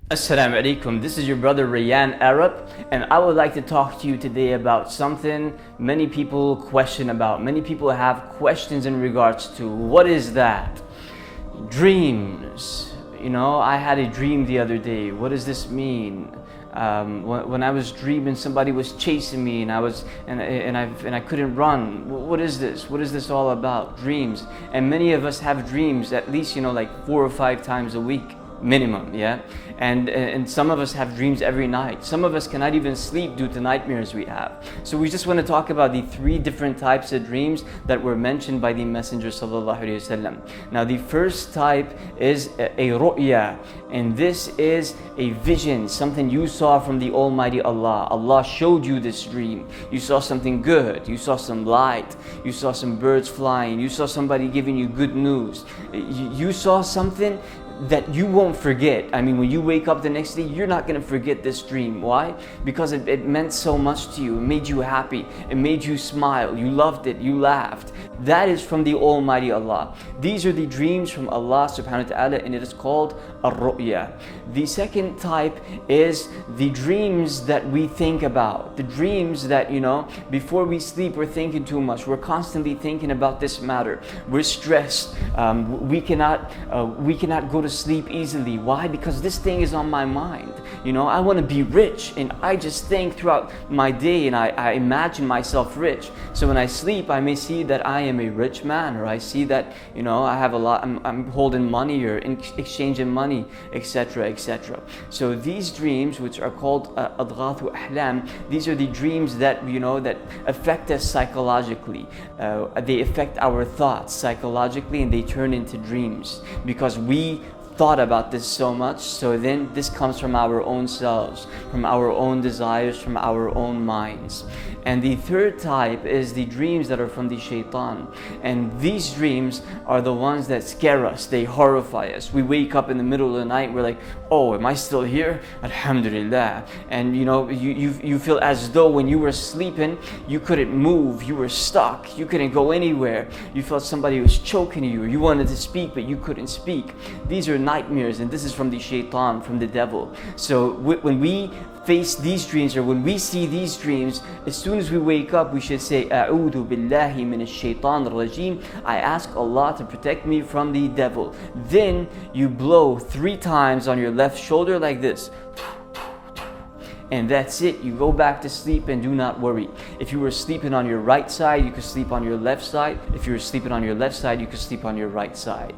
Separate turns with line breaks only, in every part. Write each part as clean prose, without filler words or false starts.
Assalamu alaikum, this is your brother Rayyan Arab, and I would like to talk to you today about something many people question about. Many people have questions in regards to what is that? Dreams. You know, I had a dream the other day. What does this mean? When I was dreaming, somebody was chasing me, and I couldn't run. What is this? What is this all about? Dreams. And many of us have dreams at least, like 4 or 5 times a week minimum, yeah, and some of us have dreams every night. Some of us cannot even sleep due to nightmares we have. So we just want to talk about the 3 different types of dreams that were mentioned by the Messenger sallallahu alaihi wasallam. Now the first type is a ru'ya, and this is a vision, something you saw from the Almighty Allah. Allah showed you this dream. You saw something good, you saw some light, you saw some birds flying, you saw somebody giving you good news, you saw something that you won't forget. I mean, when you wake up the next day, you're not going to forget this dream. Why? Because it meant so much to you. It made you happy. It made you smile. You loved it. You laughed. That is from the Almighty Allah. These are the dreams from Allah subhanahu wa ta'ala, and it is called ar-ru'ya. The second type is the dreams that we think about. The dreams that, before we sleep, we're thinking too much. We're constantly thinking about this matter. We're stressed. We cannot go to sleep easily. Why? Because this thing is on my mind. I want to be rich, and I just think throughout my day, and I imagine myself rich. So when I sleep, I may see that I am a rich man, or I see that I have a lot. I'm holding money or exchanging money, etc., etc. So these dreams, which are called adghathu ahlam, these are the dreams that that affect us psychologically. They affect our thoughts psychologically, and they turn into dreams because we thought about this so much. So then this comes from our own selves, from our own desires, from our own minds. And the third type is the dreams that are from the shaitan. And these dreams are the ones that scare us. They horrify us. We wake up in the middle of the night, we're like, oh, am I still here? Alhamdulillah. And you feel as though when you were sleeping, you couldn't move, you were stuck, you couldn't go anywhere. You felt somebody was choking you, or you wanted to speak, but you couldn't speak. These are nightmares, and this is from the shaitan, from the devil. So when we face these dreams, or when we see these dreams, as soon as we wake up, we should say, A'udhu billahi minash shaitan rajim. I ask Allah to protect me from the devil. Then you blow 3 times on your left shoulder like this. And that's it. You go back to sleep and do not worry. If you were sleeping on your right side, you could sleep on your left side. If you were sleeping on your left side, you could sleep on your right side.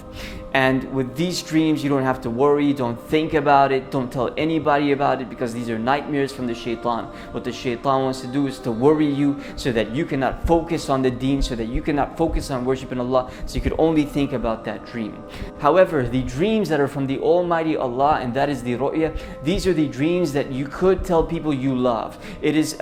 And with these dreams, you don't have to worry. Don't think about it. Don't tell anybody about it, because these are nightmares from the shaitan. What the shaitan wants to do is to worry you so that you cannot focus on the deen, so that you cannot focus on worshiping Allah, so you could only think about that dream. However, the dreams that are from the Almighty Allah, and that is the ru'ya, these are the dreams that you could tell people you love. It is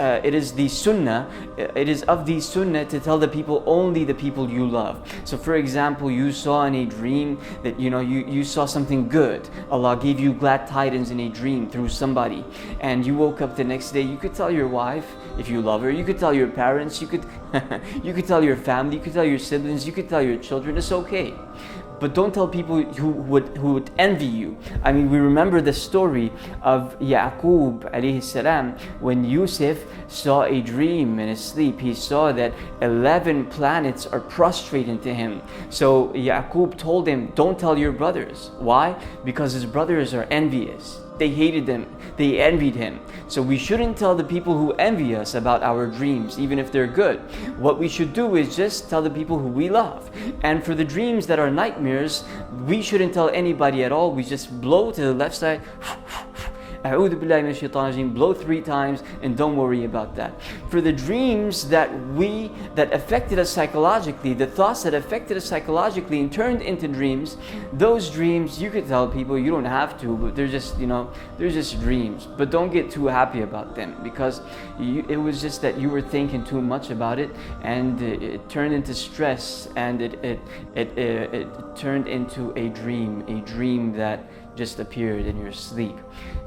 the sunnah, it is of the sunnah to tell the people only the people you love. So for example, you saw in a dream that you saw something good. Allah gave you glad tidings in a dream through somebody, and you woke up the next day. You could tell your wife if you love her. You could tell your parents. You could you could tell your family. You could tell your siblings. You could tell your children. It's okay. But don't tell people who would envy you. I mean, we remember the story of Yaqub alayhi salam, when Yusuf saw a dream in his sleep. He saw that 11 planets are prostrating to him. So Yaqub told him, don't tell your brothers. Why? Because his brothers are envious. They hated him. They envied him. So we shouldn't tell the people who envy us about our dreams, even if they're good. What we should do is just tell the people who we love. And for the dreams that are nightmares, we shouldn't tell anybody at all. We just blow to the left side. A'udhu billahi minash shaitanir rajeem, blow 3 times, and don't worry about that. For the dreams that affected us psychologically, the thoughts that affected us psychologically and turned into dreams, those dreams you could tell people. You don't have to, but they're just they're just dreams. But don't get too happy about them, because it was just that you were thinking too much about it, and it turned into stress, and it turned into a dream that just appeared in your sleep.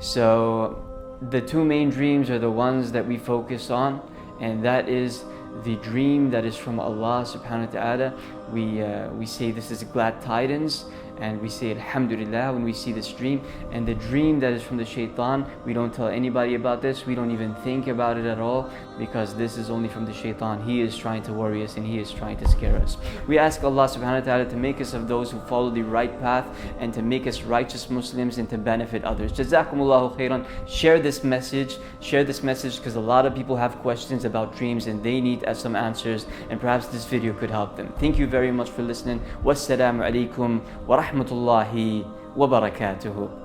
So the 2 main dreams are the ones that we focus on, and that is the dream that is from Allah subhanahu wa ta'ala. We say this is glad tidings, and we say Alhamdulillah when we see this dream. And the dream that is from the shaitan, we don't tell anybody about this, we don't even think about it at all, because this is only from the shaitan. He is trying to worry us and he is trying to scare us. We ask Allah subhanahu wa ta'ala to make us of those who follow the right path, and to make us righteous Muslims, and to benefit others. Jazakumullahu khairan. Share this message because a lot of people have questions about dreams and they need some answers, and perhaps this video could help them. Thank you very much for listening. Wassalamu alaikum wa rahmatullahi wa barakatuhu.